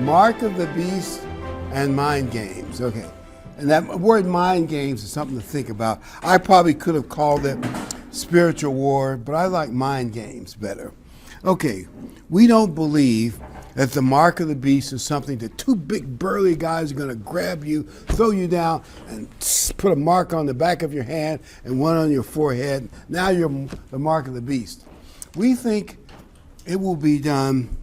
mark of the beast and mind games. Okay. And that word mind games is something to think about. I probably could have called it spiritual war, but I like mind games better. Okay, we don't believe that the mark of the beast is something that two big burly guys are going to grab you, throw you down, and put a mark on the back of your hand and one on your forehead. Now you're the mark of the beast. We think it will be done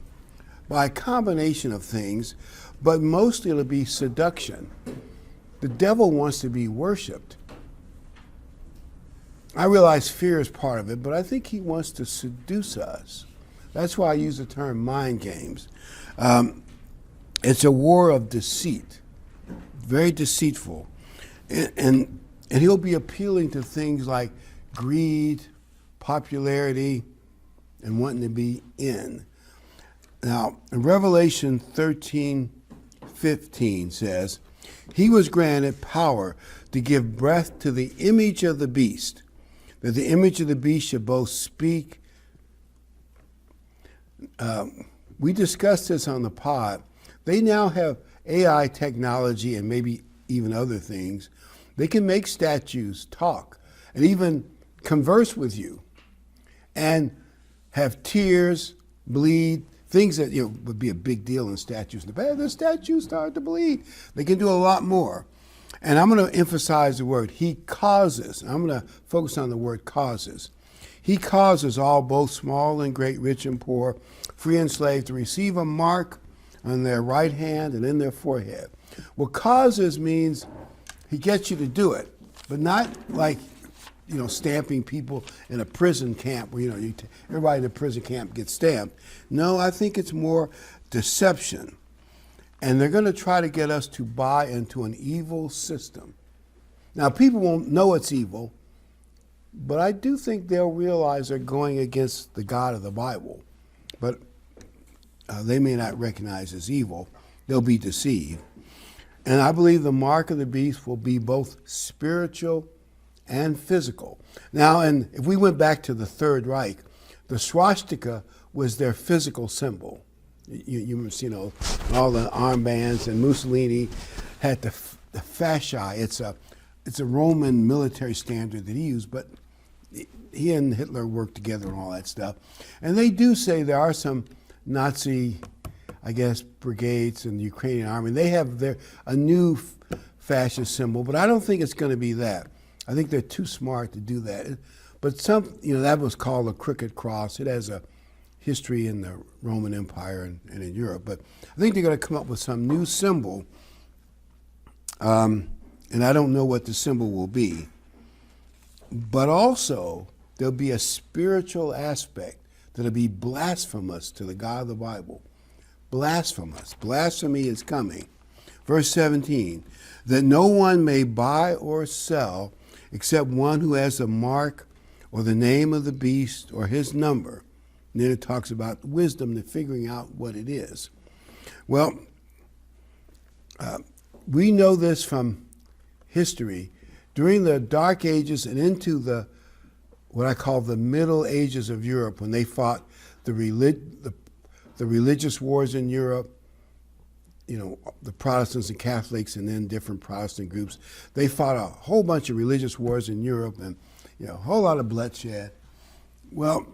by a combination of things, but mostly it'll be seduction. The devil wants to be worshiped. I realize fear is part of it, but I think he wants to seduce us. That's why I use the term mind games. It's a war of deceit, very deceitful. And he'll be appealing to things like greed, popularity, and wanting to be in. Now, in Revelation 13:15 says, he was granted power to give breath to the image of the beast, that the image of the beast should both speak. We discussed this on the pod. They now have AI technology and maybe even other things. They can make statues talk and even converse with you and have tears, bleed, things that would be a big deal in statues. In the past, the statues start to bleed. They can do a lot more. And I'm going to emphasize the word he causes. I'm going to focus on the word causes. He causes all, both small and great, rich and poor, free and slave, to receive a mark on their right hand and in their forehead. Well, causes means he gets you to do it, but not like, stamping people in a prison camp where, everybody in the prison camp gets stamped. No, I think it's more deception. And they're going to try to get us to buy into an evil system. Now, people won't know it's evil, but I do think they'll realize they're going against the God of the Bible. But they may not recognize as evil. They'll be deceived. And I believe the mark of the beast will be both spiritual and physical. Now, and if we went back to the Third Reich, the swastika was their physical symbol. You all the armbands, and Mussolini had the fasci. It's a Roman military standard that he used, but he and Hitler worked together and all that stuff. And they do say there are some Nazi, brigades in the Ukrainian army. They have a new fascist symbol, but I don't think it's going to be that. I think they're too smart to do that. But that was called a crooked cross. It has a history in the Roman Empire and in Europe. But I think they're going to come up with some new symbol. And I don't know what the symbol will be. But also, there'll be a spiritual aspect that'll be blasphemous to the God of the Bible. Blasphemous. Blasphemy is coming. Verse 17, that no one may buy or sell except one who has the mark or the name of the beast or his number. And then it talks about wisdom to figuring out what it is. Well, we know this from history. During the Dark Ages and into what I call the Middle Ages of Europe, when they fought the religious wars in Europe, the Protestants and Catholics and then different Protestant groups, they fought a whole bunch of religious wars in Europe and a whole lot of bloodshed. Well,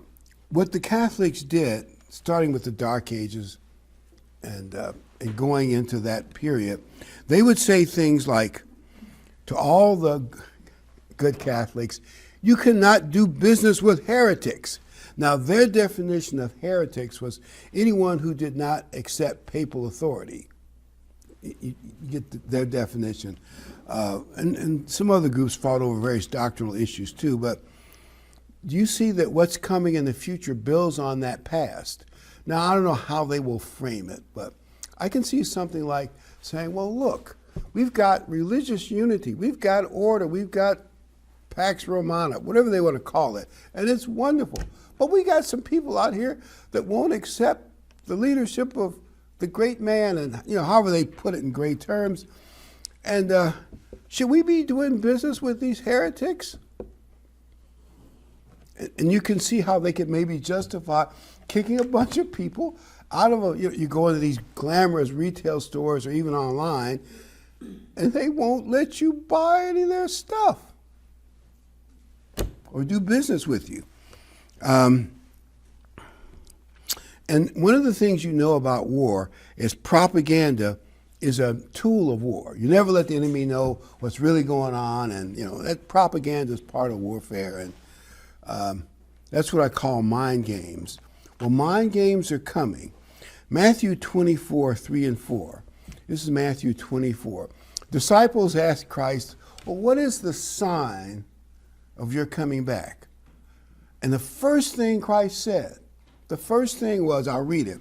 what the Catholics did, starting with the Dark Ages and going into that period, they would say things like, to all the good Catholics, you cannot do business with heretics. Now, their definition of heretics was anyone who did not accept papal authority. You get their definition. And some other groups fought over various doctrinal issues too, but do you see that what's coming in the future builds on that past? Now, I don't know how they will frame it, but I can see something like saying, well, look, we've got religious unity, we've got order, we've got Pax Romana, whatever they want to call it, and it's wonderful. But we got some people out here that won't accept the leadership of the great man, and however they put it in great terms. And should we be doing business with these heretics? And you can see how they could maybe justify kicking a bunch of people out of you go into these glamorous retail stores or even online, and they won't let you buy any of their stuff or do business with you. And one of the things you know about war is propaganda is a tool of war. You never let the enemy know what's really going on, and that propaganda is part of warfare, and that's what I call mind games. Well, mind games are coming. Matthew 24, 3 and 4. This is Matthew 24. Disciples asked Christ, well, what is the sign of your coming back? And the first thing Christ said, the first thing was, I'll read it.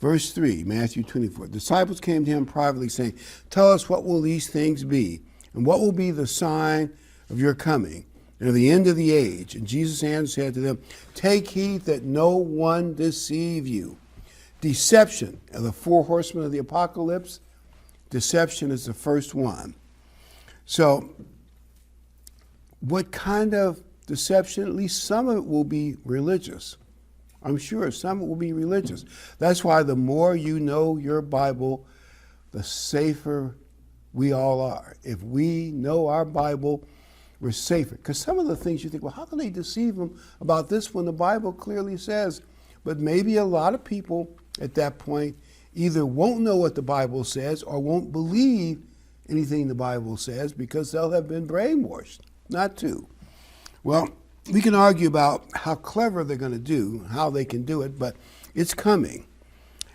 Verse 3, Matthew 24. Disciples came to him privately saying, tell us, what will these things be? And what will be the sign of your coming and of the end of the age? And Jesus answered and said to them, take heed that no one deceive you. Deception are the four horsemen of the apocalypse. Deception is the first one. So what kind of deception? At least some of it will be religious. I'm sure some of it will be religious. That's why the more you know your Bible, the safer we all are. If we know our Bible, we're safer. Because some of the things you think, well, how can they deceive them about this when the Bible clearly says? But maybe a lot of people at that point either won't know what the Bible says or won't believe anything the Bible says because they'll have been brainwashed not to. Well, we can argue about how clever they're going to do, how they can do it, but it's coming.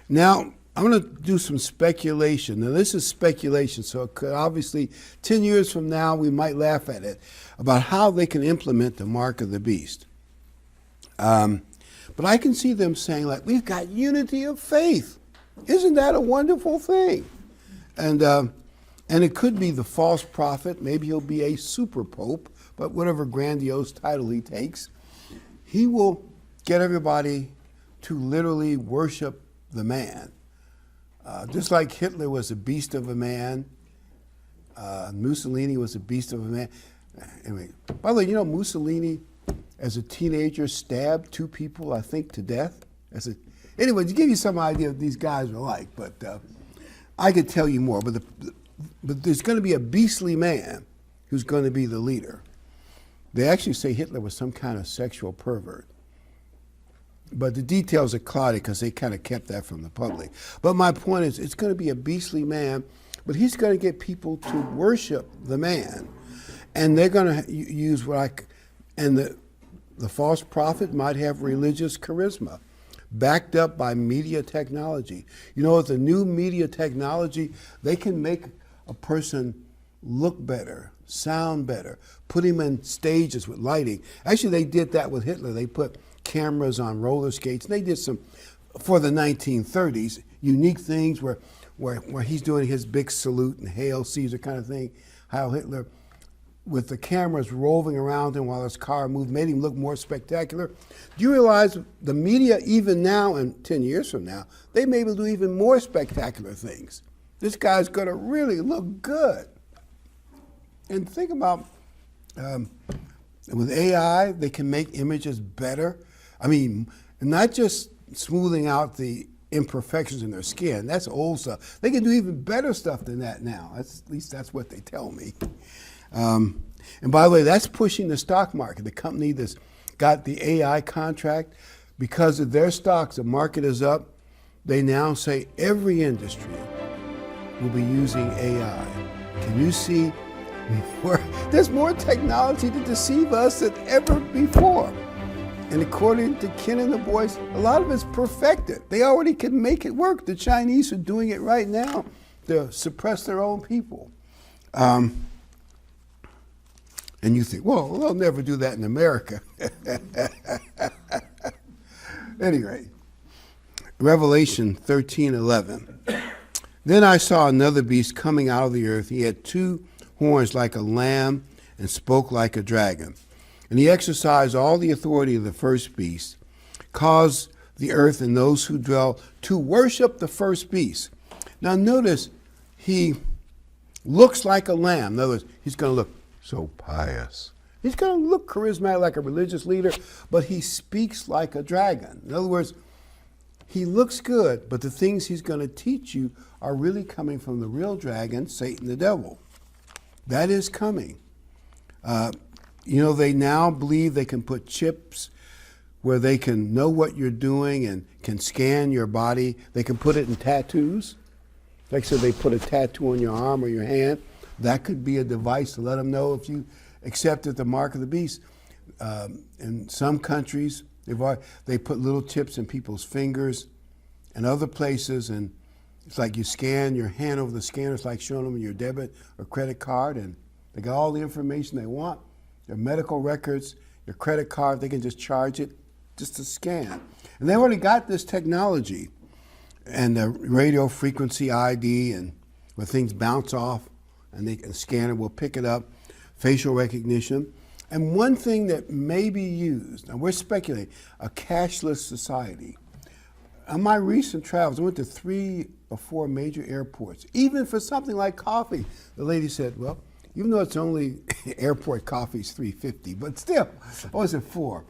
Now, I'm going to do some speculation. Now, this is speculation, so it could obviously 10 years from now, we might laugh at it, about how they can implement the mark of the beast. But I can see them saying, like, we've got unity of faith. Isn't that a wonderful thing? And it could be the false prophet. Maybe he'll be a super pope, but whatever grandiose title he takes, he will get everybody to literally worship the man. Just like Hitler was a beast of a man, Mussolini was a beast of a man. Anyway, by the way, Mussolini, as a teenager, stabbed 2 people, I think, to death. Anyway, to give you some idea of what these guys were like, but I could tell you more. But there's going to be a beastly man who's going to be the leader. They actually say Hitler was some kind of sexual pervert. But the details are cloudy because they kind of kept that from the public. But my point is, it's going to be a beastly man, but he's going to get people to worship the man. And they're going to use the false prophet might have religious charisma, backed up by media technology. With the new media technology, they can make a person look better, sound better, put him in stages with lighting. Actually, they did that with Hitler. They put cameras on roller skates. They did some, for the 1930s, unique things where he's doing his big salute and Hail Caesar kind of thing. Heil Hitler, with the cameras roving around him while his car moved, made him look more spectacular. Do you realize the media, even now and 10 years from now, they may be able to do even more spectacular things? This guy's going to really look good. And think about, with AI, they can make images better. I mean, not just smoothing out the imperfections in their skin. That's old stuff. They can do even better stuff than that now. At least that's what they tell me. And by the way, that's pushing the stock market. The company that's got the AI contract, because of their stocks, the market is up. They now say every industry will be using AI. Can you see there's more technology to deceive us than ever before? And according to Ken and the boys, a lot of it's perfected. They already can make it work. The Chinese are doing it right now to suppress their own people. And you think, well, they'll never do that in America. Anyway, Revelation 13:11. Then I saw another beast coming out of the earth. He had 2 horns like a lamb and spoke like a dragon. And he exercised all the authority of the first beast, caused the earth and those who dwell to worship the first beast. Now notice, he looks like a lamb. In other words, he's going to look so pious He's going to look charismatic like a religious leader, but he speaks like a dragon. In other words, he looks good, but the things he's going to teach you are really coming from the real dragon, Satan the devil. That is coming. They now believe they can put chips where they can know what you're doing and can scan your body. They can put it in tattoos. Like I said, they put a tattoo on your arm or your hand. That could be a device to let them know if you accepted the mark of the beast. In some countries, they put little chips in people's fingers and other places, and it's like you scan your hand over the scanner. It's like showing them your debit or credit card, and they got all the information they want, your medical records, your credit card. They can just charge it just to scan. And they already got this technology and the radio frequency ID, and where things bounce off and the scanner will pick it up, facial recognition. And one thing that may be used, and we're speculating, a cashless society. On my recent travels, I went to 3 or 4 major airports. Even for something like coffee, the lady said, well, even though it's only airport coffee is $3.50, but still, I was at 4.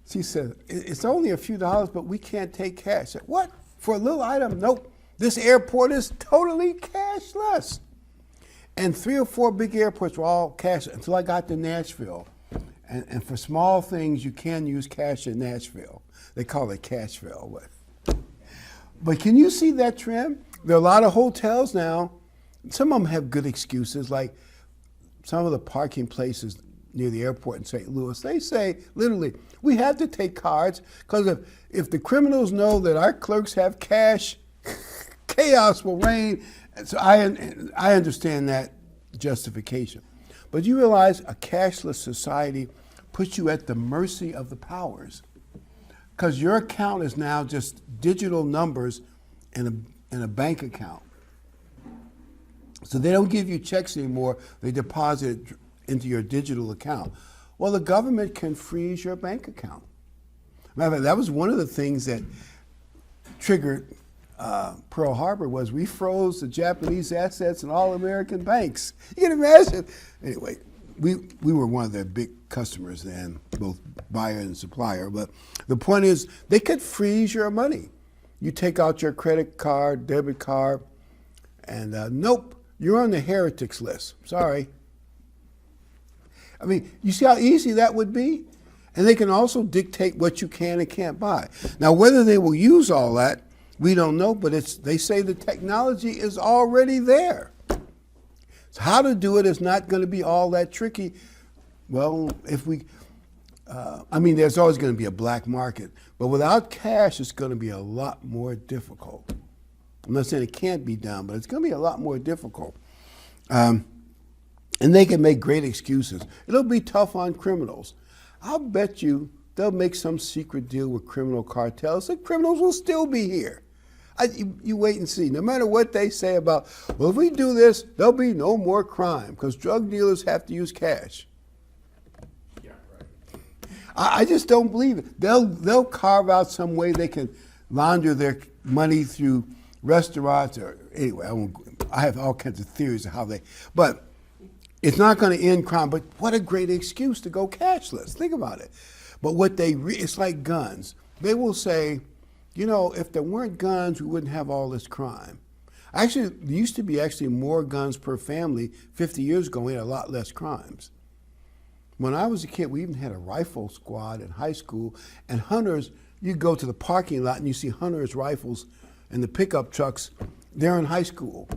She said, it's only a few dollars, but we can't take cash. I said, what? For a little item? Nope. This airport is totally cashless. And 3 or 4 big airports were all cash until I got to Nashville. And for small things, you can use cash in Nashville. They call it Cashville. But can you see that trend? There are a lot of hotels now. Some of them have good excuses, like some of the parking places near the airport in St. Louis. They say, literally, we have to take cards because if the criminals know that our clerks have cash, chaos will reign. So I understand that justification. But you realize a cashless society puts you at the mercy of the powers, because your account is now just digital numbers in a bank account. So they don't give you checks anymore. They deposit it into your digital account. Well, the government can freeze your bank account. Matter of fact, that was one of the things that triggered Pearl Harbor. Was we froze the Japanese assets in all American banks. You can imagine. Anyway, we were one of their big customers then, both buyer and supplier. But the point is, they could freeze your money. You take out your credit card, debit card, and nope, you're on the heretics list. Sorry. I mean, you see how easy that would be? And they can also dictate what you can and can't buy. Now, whether they will use all that, we don't know, but they say the technology is already there. So how to do it is not going to be all that tricky. Well, there's always going to be a black market, but without cash, it's going to be a lot more difficult. I'm not saying it can't be done, but it's going to be a lot more difficult. And they can make great excuses. It'll be tough on criminals. I'll bet you they'll make some secret deal with criminal cartels. The criminals will still be here. You wait and see. No matter what they say about, well, if we do this, there'll be no more crime because drug dealers have to use cash. Yeah, right. I just don't believe it. They'll carve out some way they can launder their money through restaurants or anyway. I have all kinds of theories of how but it's not going to end crime. But what a great excuse to go cashless. Think about it. But it's like guns. They will say, if there weren't guns, we wouldn't have all this crime. Actually, there used to be more guns per family 50 years ago. We had a lot less crimes. When I was a kid, we even had a rifle squad in high school, and hunters, you go to the parking lot and you see hunters' rifles and the pickup trucks, they're in high school.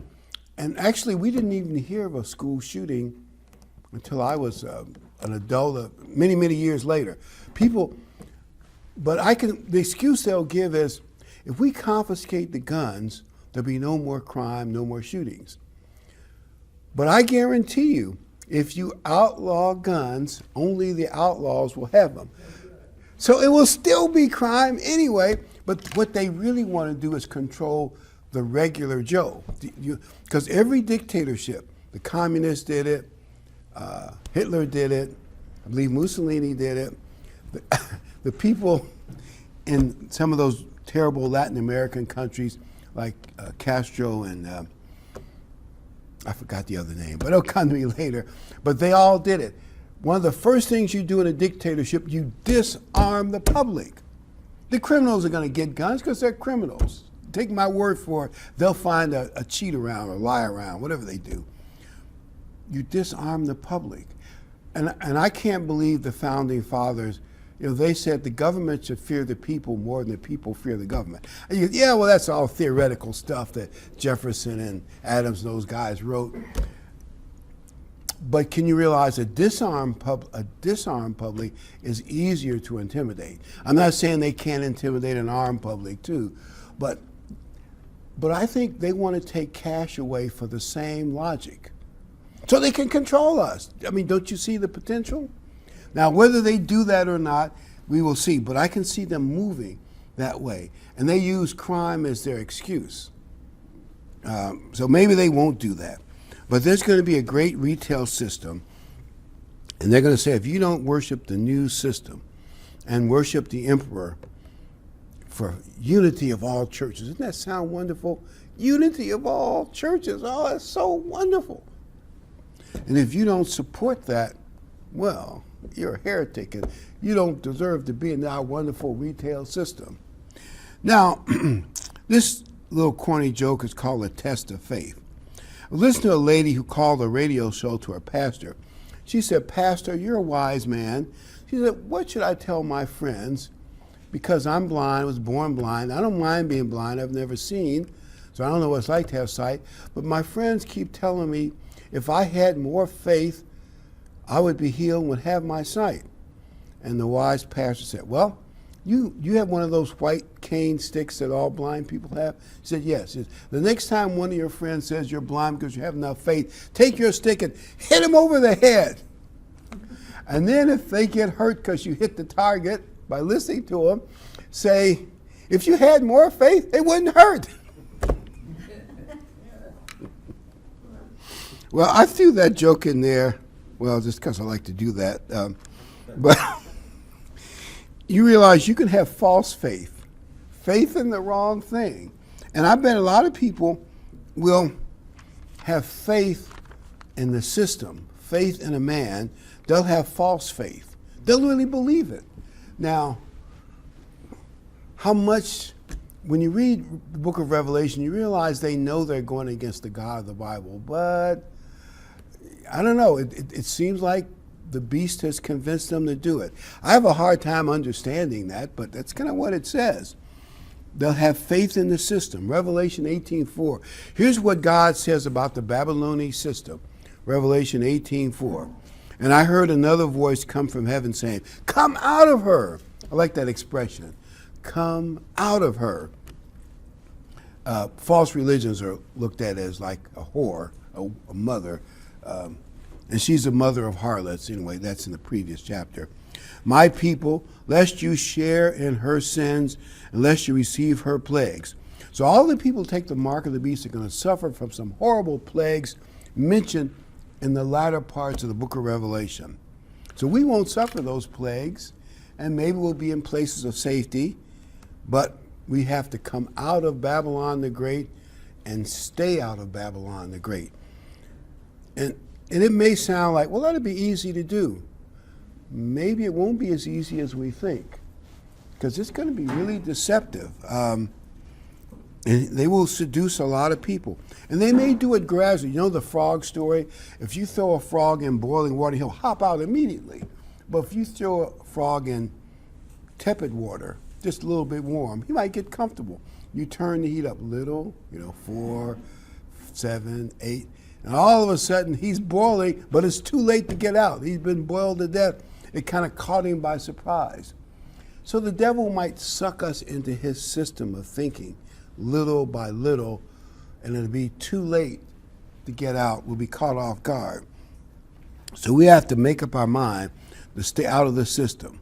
And actually, we didn't even hear of a school shooting until I was an adult, many, many years later. The excuse they'll give is, if we confiscate the guns, there'll be no more crime, no more shootings. But I guarantee you, if you outlaw guns, only the outlaws will have them. So it will still be crime anyway, but what they really want to do is control the regular Joe. Because every dictatorship, the communists did it, Hitler did it, I believe Mussolini did it, the people in some of those terrible Latin American countries like Castro and I forgot the other name, but it'll come to me later. But they all did it. one of the first things you do in a dictatorship, you disarm the public. The criminals are going to get guns because they're criminals. Take my word for it, they'll find a cheat around or lie around, whatever they do. You disarm the public. And I can't believe the founding fathers, they said the government should fear the people more than the people fear the government. And you, yeah, well, that's all theoretical stuff that Jefferson and Adams and those guys wrote. But can you realize a disarmed public is easier to intimidate? I'm not saying they can't intimidate an armed public too, but I think they want to take cash away for the same logic. So they can control us. I mean, don't you see the potential? Now, whether they do that or not, we will see. But I can see them moving that way. And they use crime as their excuse. So maybe they won't do that. But there's going to be a great retail system. And they're going to say, if you don't worship the new system and worship the emperor for unity of all churches. Doesn't that sound wonderful? Unity of all churches. Oh, that's so wonderful. And if you don't support that, well, you're a heretic and you don't deserve to be in our wonderful retail system. Now, this little corny joke is called a test of faith. Listen to a lady who called a radio show to her pastor. She said, "Pastor, you're a wise man." She said, "What should I tell my friends? Because I'm blind, I was born blind. I don't mind being blind, I've never seen, so I don't know what it's like to have sight. But my friends keep telling me if I had more faith, I would be healed and would have my sight." And the wise pastor said, "Well, you have one of those white cane sticks that all blind people have?" He said, "Yes." He said, "The next time one of your friends says you're blind because you have enough faith, take your stick and hit him over the head. And then if they get hurt because you hit the target by listening to them, say, if you had more faith, it wouldn't hurt." Well, I threw that joke in there, well, just because I like to do that. But you realize you can have false faith, faith in the wrong thing. And I bet a lot of people will have faith in the system, faith in a man. They'll have false faith. They'll really believe it. Now, how much, when you read the book of Revelation, you realize they know they're going against the God of the Bible, but I don't know. It seems like the beast has convinced them to do it. I have a hard time understanding that, but that's kind of what it says. They'll have faith in the system. Revelation 18:4. Here's what God says about the Babylonian system. Revelation 18:4. "And I heard another voice come from heaven saying, 'Come out of her.'" I like that expression. Come out of her. False religions are looked at as like a whore, a mother. And she's the mother of harlots. Anyway, that's in the previous chapter. "My people, lest you share in her sins, and lest you receive her plagues." So all the people who take the mark of the beast are going to suffer from some horrible plagues mentioned in the latter parts of the book of Revelation. So we won't suffer those plagues, and maybe we'll be in places of safety, but we have to come out of Babylon the Great and stay out of Babylon the Great. And it may sound like, well, that'd be easy to do. Maybe it won't be as easy as we think, because it's going to be really deceptive. And they will seduce a lot of people. And they may do it gradually. You know the frog story? If you throw a frog in boiling water, he'll hop out immediately. But if you throw a frog in tepid water, just a little bit warm, he might get comfortable. You turn the heat up little, 4, 7, 8. And all of a sudden, he's boiling, but it's too late to get out. He's been boiled to death. It kind of caught him by surprise. So the devil might suck us into his system of thinking, little by little, and it'll be too late to get out. We'll be caught off guard. So we have to make up our mind to stay out of the system.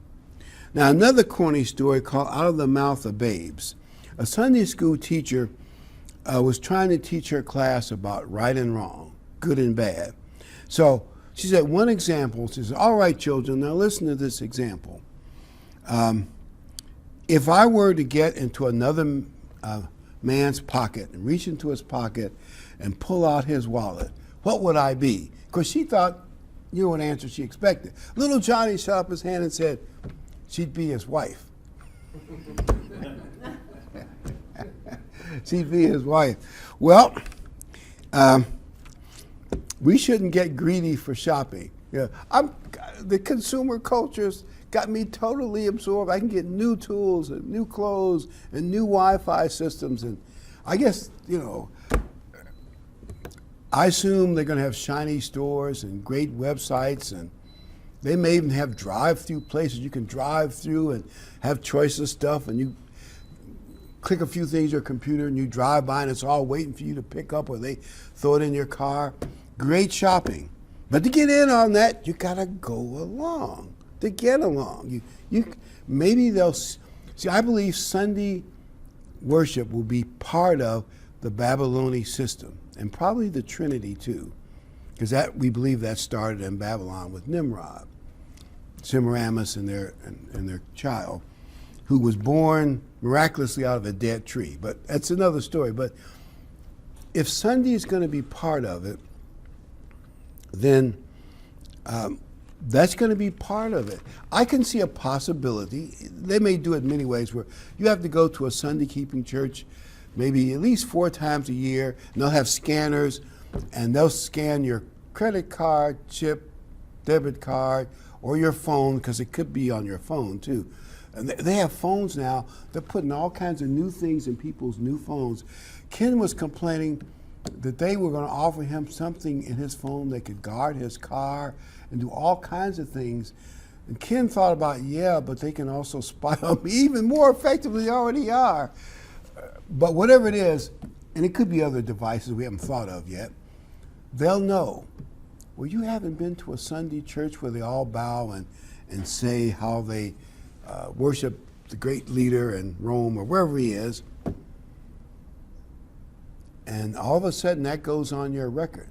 Now, another corny story called Out of the Mouth of Babes. A Sunday school teacher was trying to teach her class about right and wrong, good and bad. So she said one example, she said, "All right, children, now listen to this example. If I were to get into another man's pocket and reach into his pocket and pull out his wallet, what would I be?" Because she thought, You know what answer she expected. Little Johnny shot up his hand and said she'd be his wife. She'd be his wife. Well, we shouldn't get greedy for shopping. Yeah, the consumer culture's got me totally absorbed. I can get new tools and new clothes and new Wi-Fi systems, and I guess, I assume they're going to have shiny stores and great websites, and they may even have drive-through places you can drive through and have choice of stuff, and you click a few things on your computer and you drive by and it's all waiting for you to pick up, or they throw it in your car. Great shopping. But to get in on that, you gotta go along. To get along. Maybe they'll see, I believe Sunday worship will be part of the Babylonian system, and probably the Trinity too. Because we believe that started in Babylon with Nimrod, Semiramis and their child, who was born miraculously out of a dead tree. But that's another story. But if Sunday is going to be part of it, then that's going to be part of it. I can see a possibility. They may do it many ways, where you have to go to a Sunday keeping church maybe at least 4 times a year, and they'll have scanners, and they'll scan your credit card, chip, debit card, or your phone, because it could be on your phone too. And they have phones now. They're putting all kinds of new things in people's new phones. Ken was complaining that they were going to offer him something in his phone that could guard his car and do all kinds of things. And Ken thought about, but they can also spy on me even more effectively than they already are. But whatever it is, and it could be other devices we haven't thought of yet, they'll know. Well, you haven't been to a Sunday church where they all bow and say how they worship the great leader in Rome or wherever he is, and all of a sudden that goes on your record,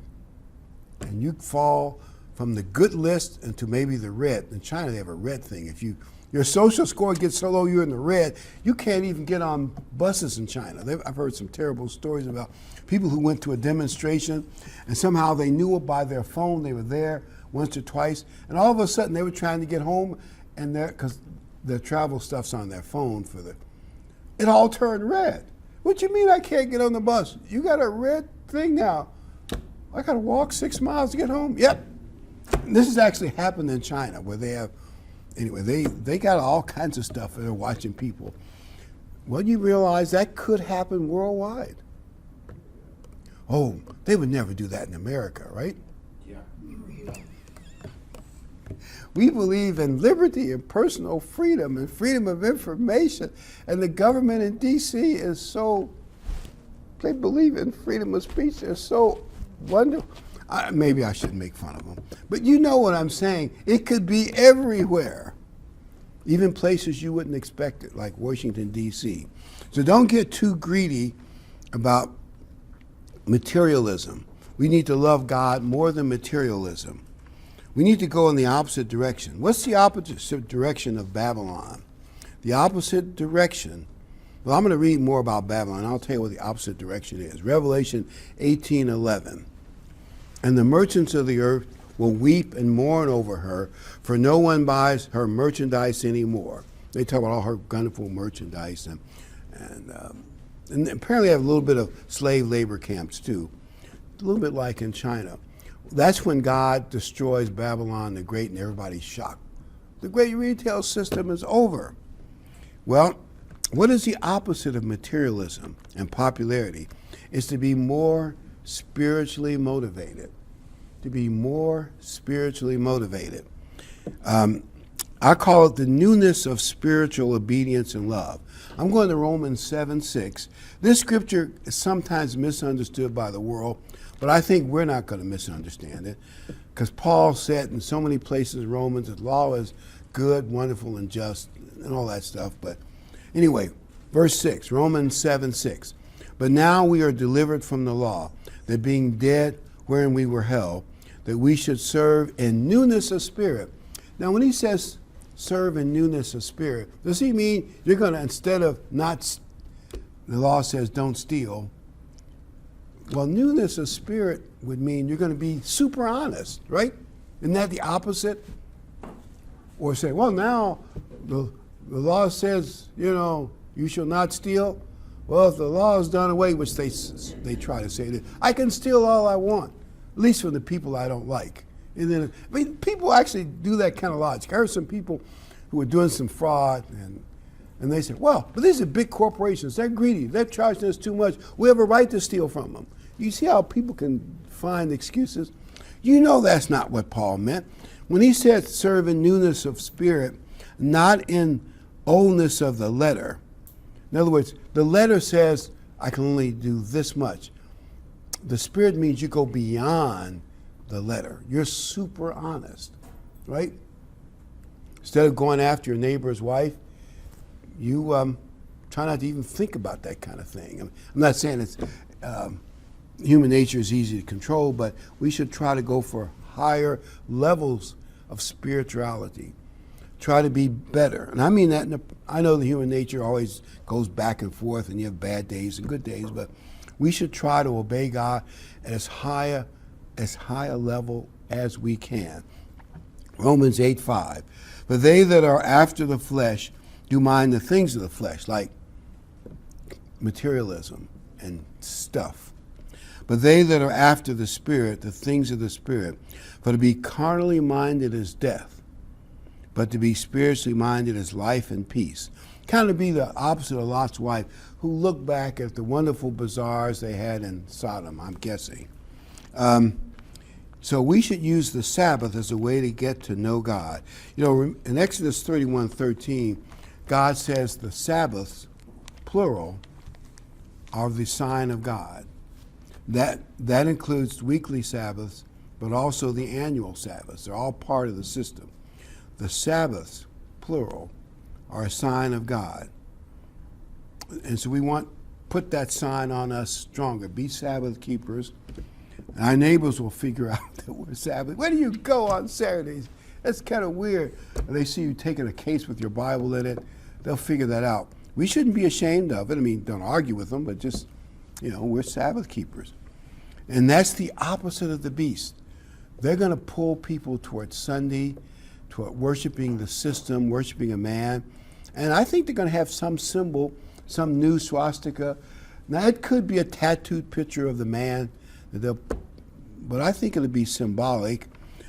and you fall from the good list into maybe the red. In China they have a red thing. If your social score gets so low you're in the red, you can't even get on buses in China. I've heard some terrible stories about people who went to a demonstration and somehow they knew it by their phone. They were there once or twice, and all of a sudden they were trying to get home, and because the travel stuff's on their phone it all turned red. What you mean I can't get on the bus? You got a red thing now. I got to walk 6 miles to get home? Yep. This has actually happened in China, where they got all kinds of stuff and they're watching people. Well, you realize that could happen worldwide. Oh, they would never do that in America, right? Yeah. We believe in liberty and personal freedom and freedom of information. And the government in D.C. they believe in freedom of speech. They're so wonderful. Maybe I shouldn't make fun of them. But you know what I'm saying. It could be everywhere. Even places you wouldn't expect it, like Washington, D.C. So don't get too greedy about materialism. We need to love God more than materialism. We need to go in the opposite direction. What's the opposite direction of Babylon? The opposite direction, well, I'm going to read more about Babylon. I'll tell you what the opposite direction is. Revelation 18:11. And the merchants of the earth will weep and mourn over her, for no one buys her merchandise anymore. They talk about all her wonderful merchandise, and apparently have a little bit of slave labor camps too, a little bit like in China. That's when God destroys Babylon the Great and everybody's shocked. The great retail system is over. Well, what is the opposite of materialism and popularity? It's to be more spiritually motivated. To be more spiritually motivated. I call it the newness of spiritual obedience and love. I'm going to Romans 7:6. This scripture is sometimes misunderstood by the world, but I think we're not going to misunderstand it, because Paul said in so many places in Romans that law is good, wonderful, and just, and all that stuff. But anyway, verse 6, Romans 7:6. But now we are delivered from the law, that being dead wherein we were held, that we should serve in newness of spirit. Now when he says serve in newness of spirit, does he mean you're going to, instead of not, the law says don't steal? Well, newness of spirit would mean you're going to be super honest, right? Isn't that the opposite? Or say, well, now the law says, you shall not steal. Well, if the law is done away, which they try to say, I can steal all I want, at least from the people I don't like. And then, people actually do that kind of logic. I heard some people who were doing some fraud, and they said, well, but these are big corporations. They're greedy. They're charging us too much. We have a right to steal from them. You see how people can find excuses? That's not what Paul meant. When he said serve in newness of spirit, not in oldness of the letter. In other words, the letter says, I can only do this much. The spirit means you go beyond the letter. You're super honest, right? Instead of going after your neighbor's wife, you try not to even think about that kind of thing. I'm not saying it's human nature is easy to control, but we should try to go for higher levels of spirituality. Try to be better. And I mean that, I know the human nature always goes back and forth and you have bad days and good days, but we should try to obey God at as high a level as we can. Romans 8:5. For they that are after the flesh do mind the things of the flesh, like materialism and stuff. But they that are after the Spirit, the things of the Spirit. For to be carnally minded is death, but to be spiritually minded is life and peace. Kind of be the opposite of Lot's wife, who looked back at the wonderful bazaars they had in Sodom, I'm guessing. So we should use the Sabbath as a way to get to know God. In Exodus 31:13, God says the Sabbaths, plural, are the sign of God. That includes weekly Sabbaths, but also the annual Sabbaths. They're all part of the system. The Sabbaths, plural, are a sign of God. And so we put that sign on us stronger. Be Sabbath keepers. And our neighbors will figure out that we're Sabbath. Where do you go on Saturdays? That's kind of weird. And they see you taking a case with your Bible in it. They'll figure that out. We shouldn't be ashamed of it. Don't argue with them, but just, we're Sabbath keepers. And that's the opposite of the beast. They're going to pull people towards Sunday, toward worshiping the system, worshiping a man. And I think they're going to have some symbol, some new swastika. Now, it could be a tattooed picture of the man, but I think it'll be symbolic.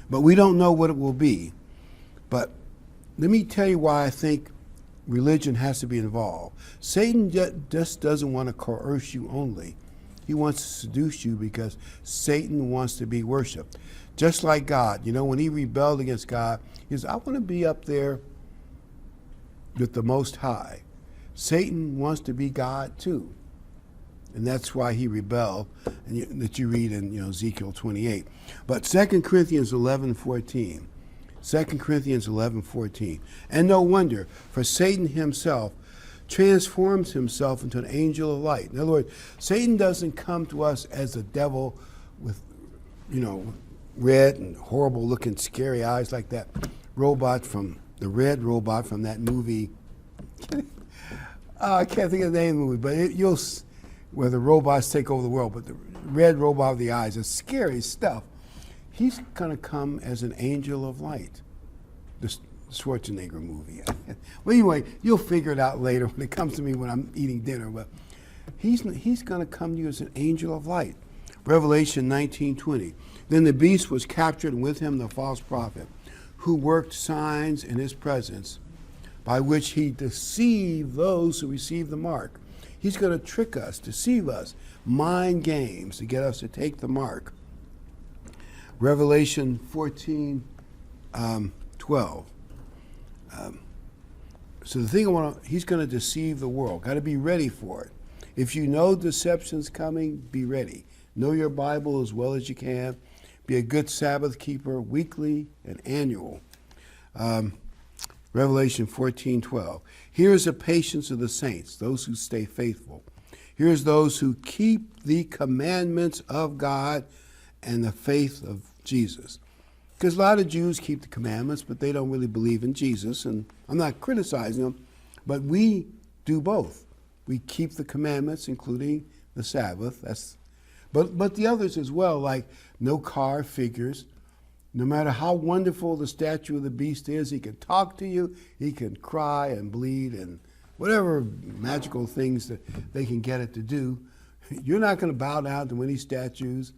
But we don't know what it will be. But let me tell you why I think religion has to be involved. Satan just doesn't want to coerce you only. He wants to seduce you because Satan wants to be worshiped. Just like God. When he rebelled against God, he says, I want to be up there with the Most High. Satan wants to be God too. And that's why he rebelled, and that you read in Ezekiel 28. But 2 Corinthians 11:14. 2 Corinthians 11:14. And no wonder, for Satan himself transforms himself into an angel of light. In other words, Satan doesn't come to us as a devil with, red and horrible looking scary eyes like that the red robot from that movie. I can't think of the name of the movie, but where the robots take over the world, but the red robot with the eyes is scary stuff. He's going to come as an angel of light. The Schwarzenegger movie. Well, anyway, you'll figure it out later when it comes to me when I'm eating dinner. But he's going to come to you as an angel of light. Revelation 19:20. Then the beast was captured, and with him the false prophet, who worked signs in his presence, by which he deceived those who received the mark. He's going to trick us, deceive us, mind games to get us to take the mark. Revelation 14:12. So the thing he's going to deceive the world. Got to be ready for it. If you know deception's coming, be ready. Know your Bible as well as you can. Be a good Sabbath keeper, weekly and annual. Revelation 14:12. Here is the patience of the saints, those who stay faithful. Here's those who keep the commandments of God and the faith of Jesus. Because a lot of Jews keep the commandments, but they don't really believe in Jesus. And I'm not criticizing them, but we do both. We keep the commandments, including the Sabbath. But the others as well, like no carved figures, No matter how wonderful the statue of the beast is, he can talk to you, he can cry and bleed and whatever magical things that they can get it to do. You're not going to bow down to any statues.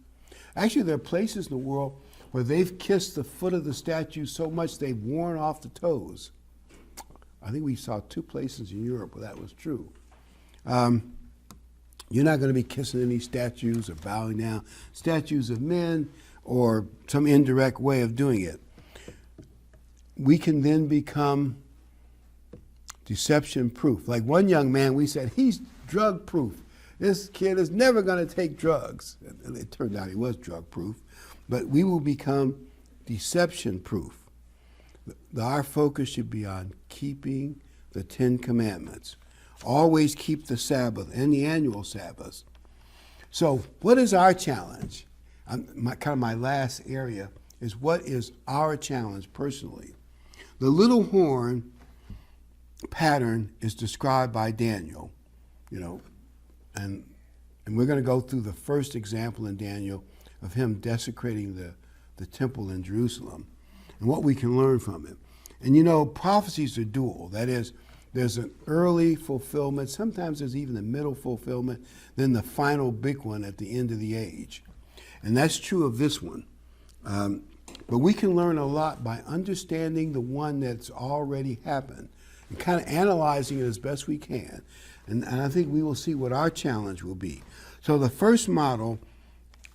Actually, there are places in the world where they've kissed the foot of the statue so much they've worn off the toes. I think we saw 2 places in Europe where that was true. You're not going to be kissing any statues or bowing down. Statues of men or some indirect way of doing it. We can then become deception proof. Like one young man, we said, he's drug proof. This kid is never going to take drugs. And it turned out he was drug proof. But we will become deception proof. Our focus should be on keeping the 10 Commandments. Always keep the Sabbath and the annual Sabbath. So what is our challenge? My last area is what is our challenge personally? The little horn pattern is described by Daniel, and we're going to go through the first example in Daniel of him desecrating the temple in Jerusalem and what we can learn from it. And prophecies are dual. That is, there's an early fulfillment, sometimes there's even a middle fulfillment, then the final big one at the end of the age. And that's true of this one. But we can learn a lot by understanding the one that's already happened and kind of analyzing it as best we can. And I think we will see what our challenge will be. So the first model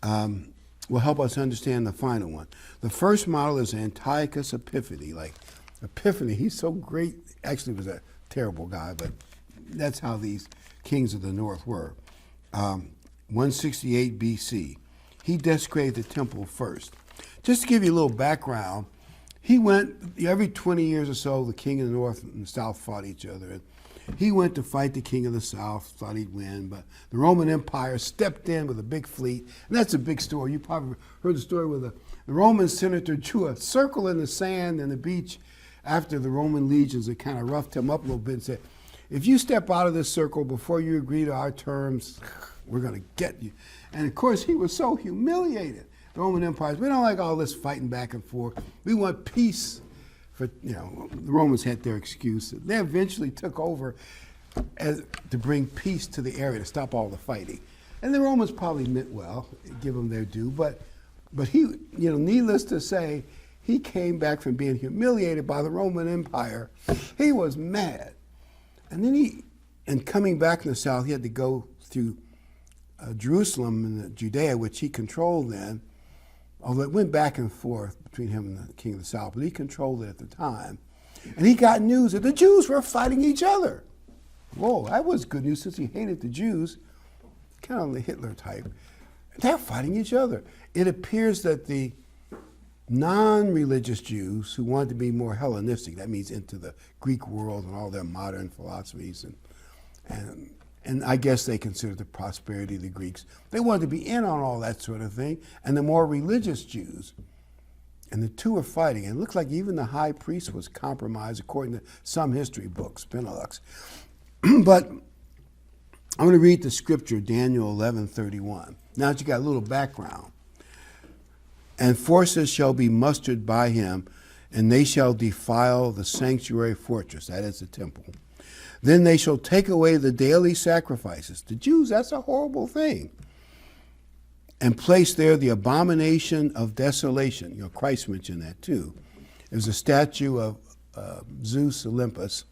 will help us understand the final one. The first model is Antiochus Epiphanes. Like Epiphany, he's so great. Actually, he was a terrible guy, but that's how these kings of the north were. 168 BC. He desecrated the temple first. Just to give you a little background, he went, every 20 years or so, the king of the north and the south fought each other. He went to fight the king of the south, thought he'd win, but the Roman Empire stepped in with a big fleet, and that's a big story. You probably heard the story where the Roman senator drew a circle in the sand and the beach after the Roman legions had kind of roughed him up a little bit and said, if you step out of this circle before you agree to our terms, we're going to get you. And of course, he was so humiliated. The Roman Empire, we don't like all this fighting back and forth. We want peace. The Romans had their excuse. They eventually took over to bring peace to the area, to stop all the fighting. And the Romans probably meant well, give them their due. But he, needless to say, he came back from being humiliated by the Roman Empire. He was mad. And then coming back in the south, he had to go through Jerusalem and Judea, which he controlled then, although it went back and forth between him and the king of the south, but he controlled it at the time. And he got news that the Jews were fighting each other. Whoa, that was good news since he hated the Jews, kind of the Hitler type. They're fighting each other. It appears that the non-religious Jews who wanted to be more Hellenistic, that means into the Greek world and all their modern philosophies, and I guess they considered the prosperity of the Greeks. They wanted to be in on all that sort of thing. And the more religious Jews, and the two were fighting. And it looks like even the high priest was compromised, according to some history books, Benelux. But I'm going to read the scripture, Daniel 11:31. Now that you got a little background. And forces shall be mustered by him, and they shall defile the sanctuary fortress, that is the temple. Then they shall take away the daily sacrifices. The Jews, that's a horrible thing. And place there the abomination of desolation. Christ mentioned that too. There's a statue of Zeus Olympus.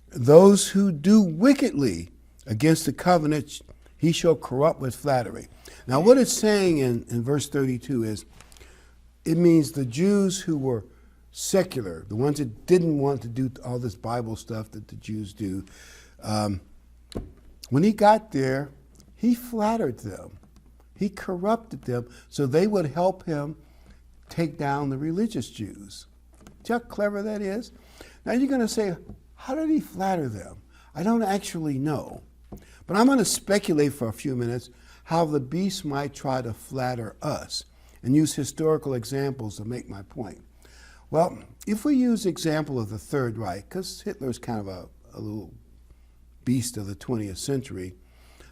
Those who do wickedly against the covenant, he shall corrupt with flattery. Now what it's saying in verse 32 is, it means the Jews who were secular, the ones that didn't want to do all this Bible stuff that the Jews do, when he got there, he flattered them. He corrupted them so they would help him take down the religious Jews. See how clever that is? Now you're going to say, how did he flatter them? I don't actually know. But I'm going to speculate for a few minutes how the beast might try to flatter us and use historical examples to make my point. Well, if we use the example of the Third Reich, because Hitler's kind of a little beast of the 20th century,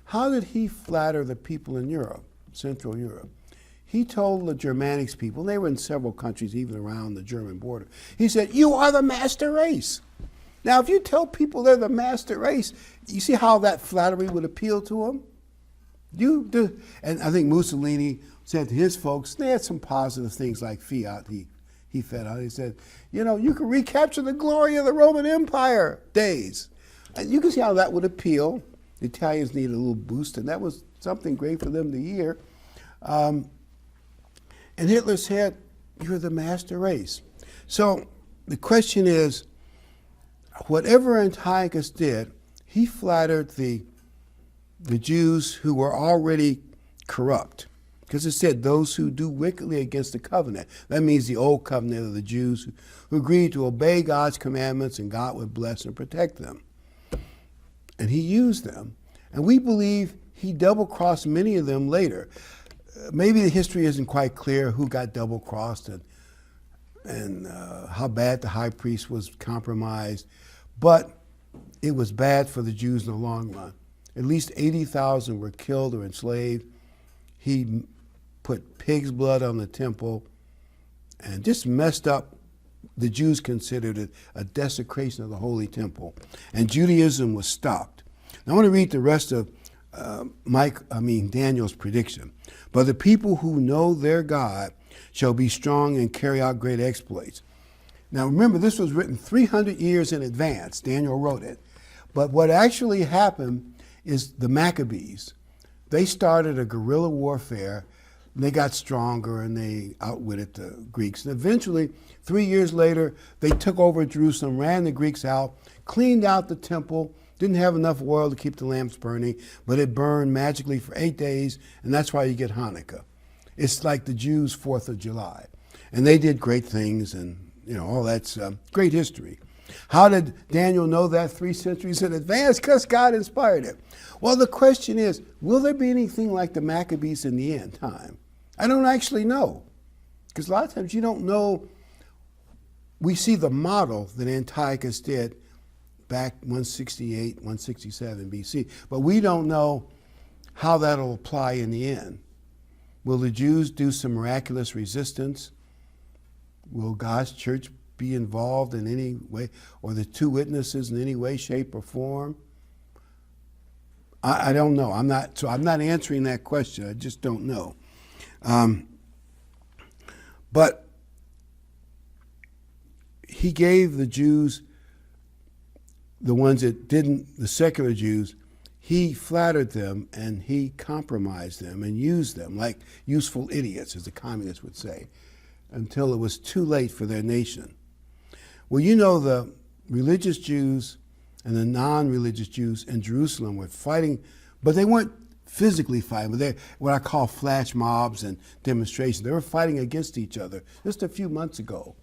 how did he flatter the people in Europe, Central Europe? he told the Germanics people, and they were in several countries, even around the German border, he said, you are the master race. Now, if you tell people they're the master race, you see how that flattery would appeal to them? You do. And I think Mussolini said to his folks, they had some positive things like fiat he fed out. He said, you know, you can recapture the glory of the Roman Empire days. And you can see how that would appeal. The Italians needed a little boost, and that was something great for them to hear. And Hitler said, you're the master race. So the question is, whatever Antiochus did, he flattered the Jews who were already corrupt. Because it said, those who do wickedly against the covenant. That means the old covenant of the Jews who agreed to obey God's commandments, and God would bless and protect them. And he used them. And we believe he double-crossed many of them later. Maybe the history isn't quite clear who got double-crossed and how bad the high priest was compromised. But it was bad for the Jews in the long run. At least 80,000 were killed or enslaved. He put pig's blood on the temple and just messed up. The Jews considered it a desecration of the Holy Temple. And Judaism was stopped. Now I want to read the rest of Daniel's prediction. But the people who know their God shall be strong and carry out great exploits. Now remember, this was written 300 years in advance. Daniel wrote it. But what actually happened is the Maccabees. They started a guerrilla warfare. And they got stronger and they outwitted the Greeks. And eventually, 3 years later, they took over Jerusalem, ran the Greeks out, cleaned out the temple, didn't have enough oil to keep the lamps burning, but it burned magically for 8 days, and that's why you get Hanukkah. It's like the Jews' 4th of July. And they did great things, and all that's great history. How did Daniel know that 3 centuries in advance? Because God inspired it. Well, the question is, will there be anything like the Maccabees in the end time? I don't actually know. Because a lot of times you don't know. We see the model that Antiochus did back 168, 167 BC, but we don't know how that'll apply in the end. Will the Jews do some miraculous resistance? Will God's church be involved in any way, or the 2 witnesses in any way, shape, or form? I don't know. I'm not answering that question. I just don't know. But he gave the Jews, the ones that didn't, the secular Jews, he flattered them and he compromised them and used them like useful idiots, as the communists would say, until it was too late for their nation. Well, the religious Jews and the non-religious Jews in Jerusalem were fighting, but they weren't physically fighting, but they're what I call flash mobs and demonstrations. They were fighting against each other just a few months ago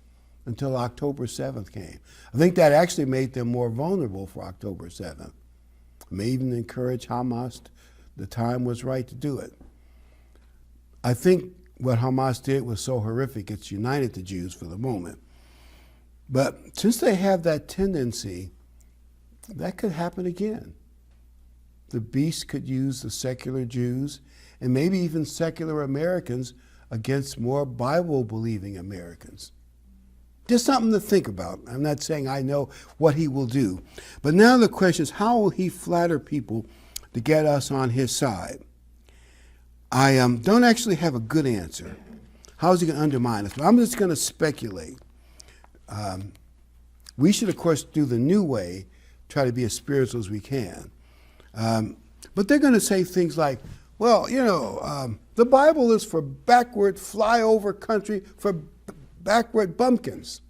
until October 7th came. I think that actually made them more vulnerable for October 7th. It may even encourage Hamas. The time was right to do it. I think what Hamas did was so horrific, it's united the Jews for the moment. But since they have that tendency, that could happen again. The beast could use the secular Jews and maybe even secular Americans against more Bible-believing Americans. Just something to think about. I'm not saying I know what he will do. But now the question is, how will he flatter people to get us on his side? I don't actually have a good answer. How is he going to undermine us? But I'm just going to speculate. We should, of course, do the new way, try to be as spiritual as we can. But they're going to say things like, well, the Bible is for backward flyover country, for backward bumpkins.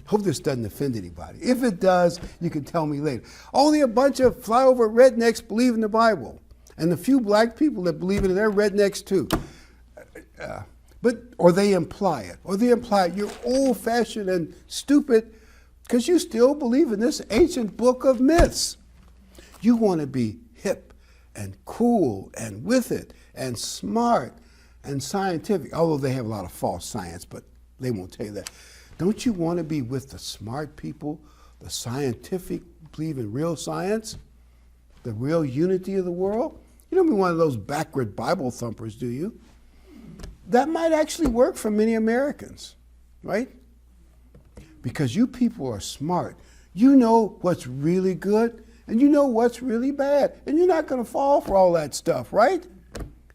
Hope this doesn't offend anybody. If it does, you can tell me later. Only a bunch of flyover rednecks believe in the Bible. And the few black people that believe in it, they're rednecks too. Or they imply it. Or they imply you're old-fashioned and stupid because you still believe in this ancient book of myths. You want to be hip and cool and with it and smart and scientific, although they have a lot of false science, but they won't tell you that. Don't you want to be with the smart people, the scientific, believe in real science, the real unity of the world? You don't be one of those backward Bible thumpers, do you? that might actually work for many Americans, right? Because you people are smart. You know what's really good and you know what's really bad. And you're not going to fall for all that stuff, right?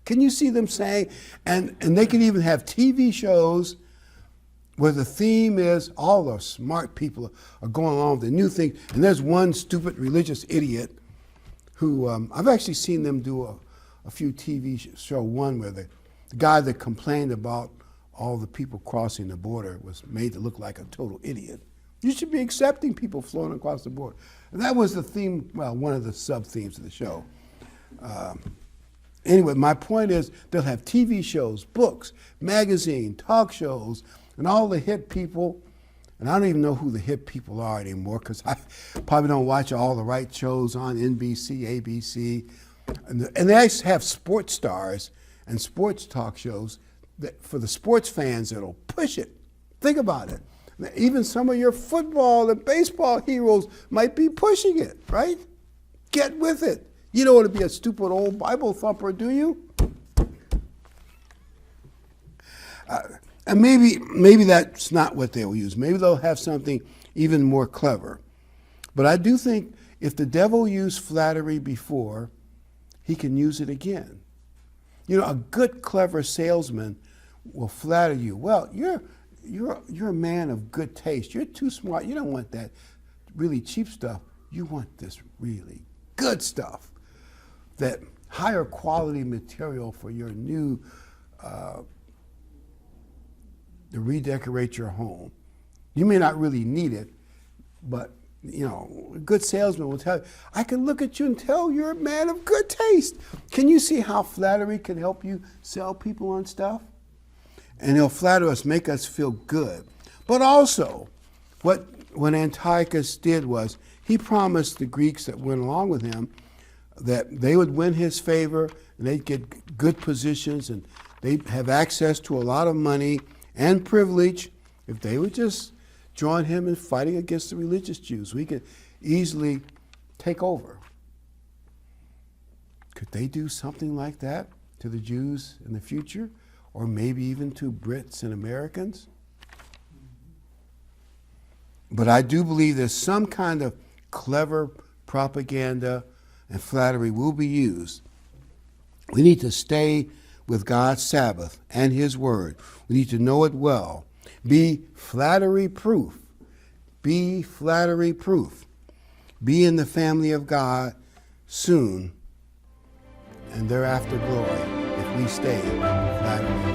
Can you see them saying, and they can even have TV shows where the theme is all the smart people are going along with the new thing. And there's one stupid religious idiot who, I've actually seen them do a few TV show, one where the guy that complained about all the people crossing the border was made to look like a total idiot. You should be accepting people flowing across the border. And that was the theme, well, one of the sub-themes of the show. Anyway, my point is they'll have TV shows, books, magazine, talk shows, and all the hip people. And I don't even know who the hip people are anymore because I probably don't watch all the right shows on NBC, ABC. And they actually have sports stars and sports talk shows that for the sports fans that'll push it. Think about it. Even some of your football and baseball heroes might be pushing it, right? Get with it. You don't want to be a stupid old Bible thumper, do you? And maybe that's not what they'll use. Maybe they'll have something even more clever. But I do think if the devil used flattery before, he can use it again. You know, a good, clever salesman will flatter you. Well, you're a man of good taste. You're too smart. You don't want that really cheap stuff. You want this really good stuff, that higher quality material for your new, to redecorate your home. You may not really need it, but you know, a good salesman will tell you, I can look at you and tell you're a man of good taste. Can you see how flattery can help you sell people on stuff? And he'll flatter us, make us feel good. But also, what Antiochus did was, he promised the Greeks that went along with him that they would win his favor and they'd get good positions and they'd have access to a lot of money and privilege if they would just join him in fighting against the religious Jews. We could easily take over. Could they do something like that to the Jews in the future? Or maybe even to Brits and Americans? But I do believe there's some kind of clever propaganda and flattery will be used. We need to stay with God's Sabbath and His Word. We need to know it well. Be flattery proof. Be flattery proof. Be in the family of God soon and thereafter glory if we stay flattery.